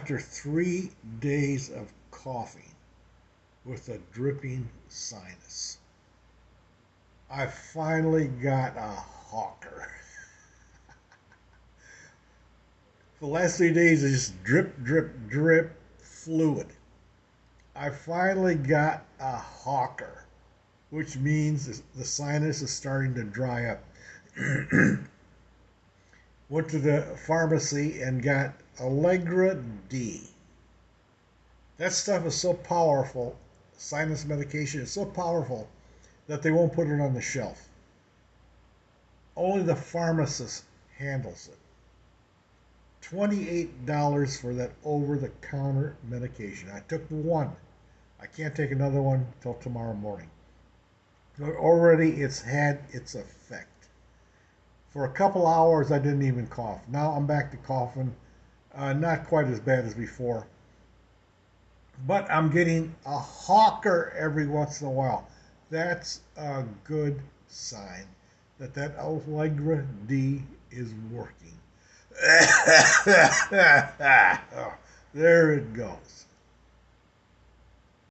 after 3 days of coughing with a dripping sinus, I finally got a hawker. For the last 3 days, it's just drip, drip, drip fluid. I finally got a hawker, which means the sinus is starting to dry up. Went to the pharmacy and got Allegra D. That stuff is so powerful, sinus medication is so powerful that they won't put it on the shelf. Only the pharmacist handles it. $28 for that over-the-counter medication. I took one. I can't take another one till tomorrow morning. But already it's had its effect. For a couple hours, I didn't even cough. Now I'm back to coughing. Not quite as bad as before. But I'm getting a hawker every once in a while. That's a good sign that Allegra D is working. There it goes.